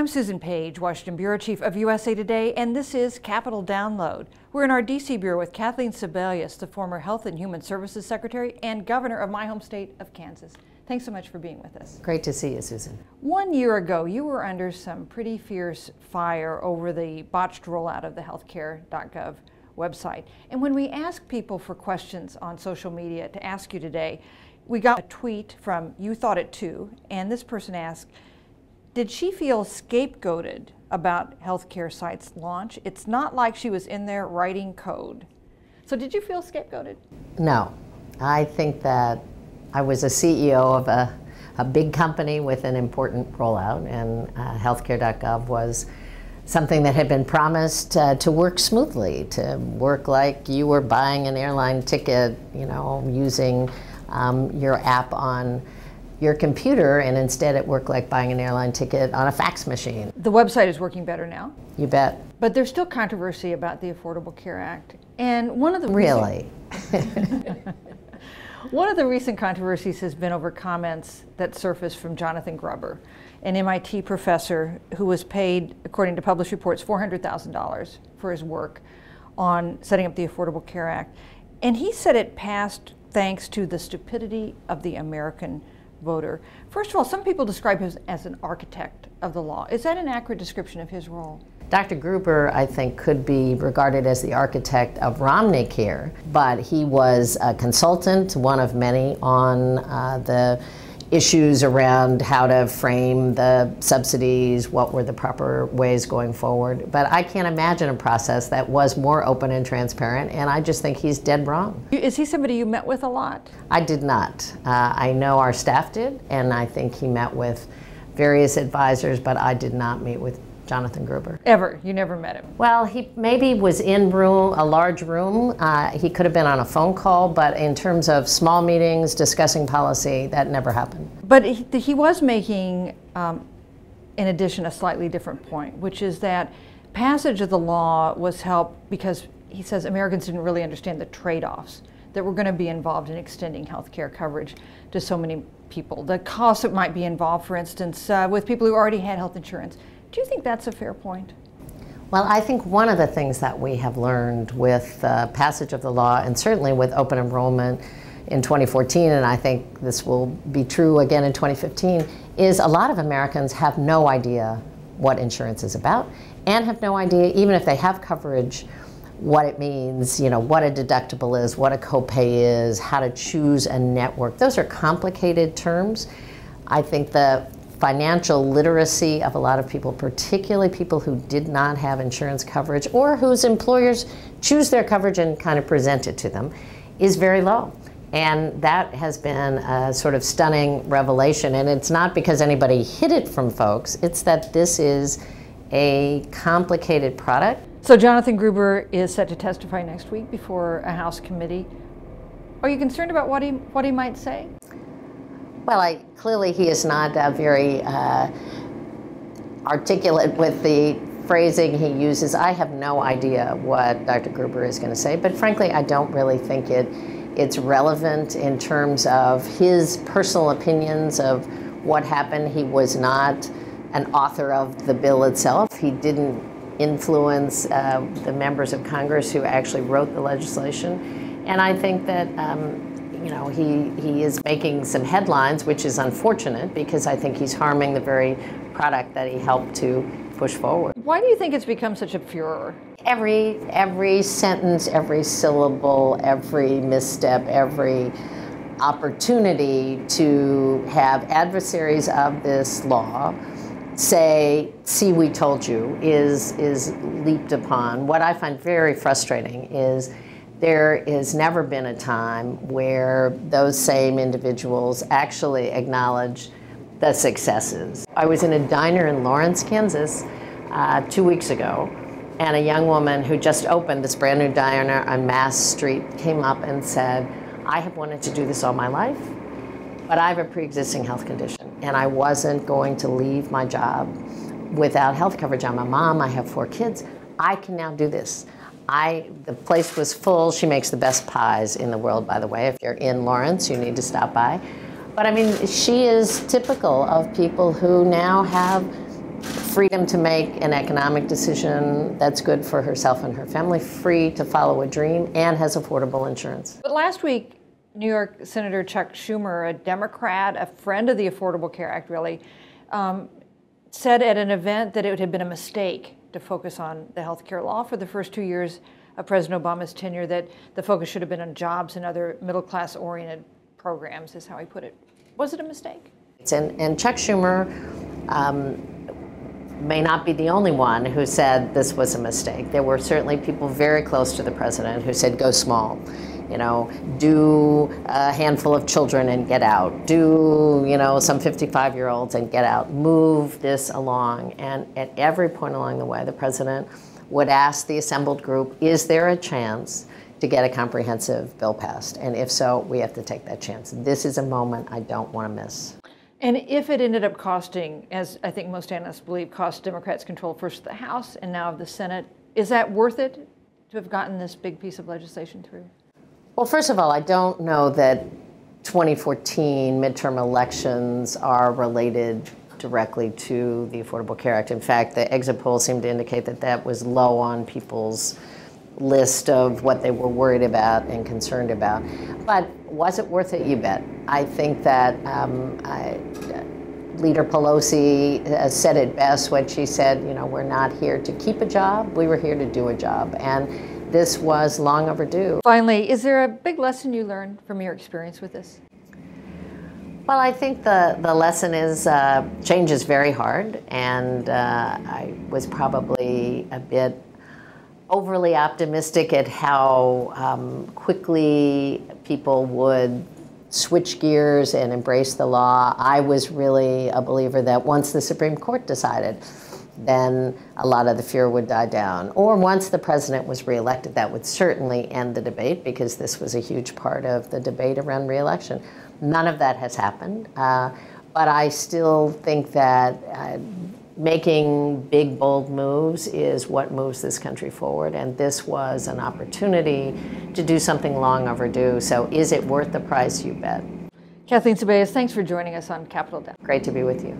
I'm Susan Page, Washington Bureau Chief of USA Today, and this is Capitol Download. We're in our D.C. Bureau with Kathleen Sebelius, the former Health and Human Services Secretary and Governor of my home state of Kansas. Thanks so much for being with us. Great to see you, Susan. 1 year ago, you were under some pretty fierce fire over the botched rollout of the healthcare.gov website. And when we ask people for questions on social media to ask you today, we got a tweet from You Thought It Too, and this person asked, did she feel scapegoated about healthcare site's launch? It's not like she was in there writing code. So did you feel scapegoated? No. I think that I was a CEO of a big company with an important rollout, and healthcare.gov was something that had been promised to work smoothly, to work like you were buying an airline ticket, you know, using your app on your computer, and instead it worked like buying an airline ticket on a fax machine. The website is working better now. You bet. But there's still controversy about the Affordable Care Act. And one of the One of the recent controversies has been over comments that surfaced from Jonathan Gruber, an MIT professor who was paid, according to published reports, $400,000 for his work on setting up the Affordable Care Act. And he said it passed thanks to the stupidity of the American voter. First of all, some people describe him as an architect of the law. Is that an accurate description of his role? Dr. Gruber, I think, could be regarded as the architect of Romney Care, but he was a consultant, one of many, on the issues around how to frame the subsidies, what were the proper ways going forward. But I can't imagine a process that was more open and transparent, and I just think he's dead wrong. Is he somebody you met with a lot? I did not. I know our staff did, and I think he met with various advisors, but I did not meet with Jonathan Gruber. Ever? You never met him? Well, he maybe was in a large room. He could have been on a phone call, but in terms of small meetings discussing policy, that never happened. But he was making, in addition, a slightly different point, which is that passage of the law was helped because he says Americans didn't really understand the trade-offs that were going to be involved in extending health care coverage to so many people. The costs that might be involved, for instance, with people who already had health insurance. Do you think that's a fair point? Well, I think one of the things that we have learned with passage of the law, and certainly with open enrollment in 2014, and I think this will be true again in 2015, is a lot of Americans have no idea what insurance is about, and have no idea, even if they have coverage, what it means, you know, what a deductible is, what a copay is, how to choose a network. Those are complicated terms. I think the financial literacy of a lot of people, particularly people who did not have insurance coverage or whose employers choose their coverage and kind of present it to them, is very low. And that has been a sort of stunning revelation. And it's not because anybody hid it from folks, it's that this is a complicated product. So Jonathan Gruber is set to testify next week before a House committee. Are you concerned about what he might say? Well, clearly he is not very articulate with the phrasing he uses. I have no idea what Dr. Gruber is going to say, but frankly, I don't really think it's relevant in terms of his personal opinions of what happened. He was not an author of the bill itself. He didn't influence the members of Congress who actually wrote the legislation. And I think that you know, he is making some headlines, which is unfortunate because I think he's harming the very product that he helped to push forward. Why do you think it's become such a furor? Every sentence, every syllable, every misstep, every opportunity to have adversaries of this law say, see, we told you, is leaped upon. What I find very frustrating is there has never been a time where those same individuals actually acknowledge the successes. I was in a diner in Lawrence, Kansas 2 weeks ago, and a young woman who just opened this brand new diner on Mass Street came up and said, I have wanted to do this all my life, but I have a pre-existing health condition, and I wasn't going to leave my job without health coverage. I'm a mom, I have 4 kids. I can now do this. The place was full. She makes the best pies in the world, by the way. If you're in Lawrence, you need to stop by. But I mean, she is typical of people who now have freedom to make an economic decision that's good for herself and her family, free to follow a dream, and has affordable insurance. But last week, New York Senator Chuck Schumer, a Democrat, a friend of the Affordable Care Act, really, said at an event that it had been a mistake to focus on the health care law for the first 2 years of President Obama's tenure, that the focus should have been on jobs and other middle-class oriented programs, is how he put it. Was it a mistake? And Chuck Schumer may not be the only one who said this was a mistake. There were certainly people very close to the president who said, go small. You know, do a handful of children and get out. Do, you know, some 55-year-olds and get out. Move this along. And at every point along the way, the president would ask the assembled group, is there a chance to get a comprehensive bill passed? And if so, we have to take that chance. This is a moment I don't want to miss. And if it ended up costing, as I think most analysts believe, cost Democrats control first of the House and now of the Senate, is that worth it to have gotten this big piece of legislation through? Well, first of all, I don't know that 2014 midterm elections are related directly to the Affordable Care Act. In fact, the exit polls seem to indicate that that was low on people's list of what they were worried about and concerned about. But was it worth it? You bet. I think that Leader Pelosi said it best when she said, you know, we're not here to keep a job, we were here to do a job. And this was long overdue. Finally, is there a big lesson you learned from your experience with this? Well, I think the lesson is change is very hard, and I was probably a bit overly optimistic at how quickly people would switch gears and embrace the law. I was really a believer that once the Supreme Court decided, then a lot of the fear would die down. Or once the president was reelected, that would certainly end the debate, because this was a huge part of the debate around reelection. None of that has happened, but I still think that making big, bold moves is what moves this country forward, and this was an opportunity to do something long overdue. So is it worth the price? You bet. Kathleen Sebelius, thanks for joining us on Capitol Down. Great to be with you.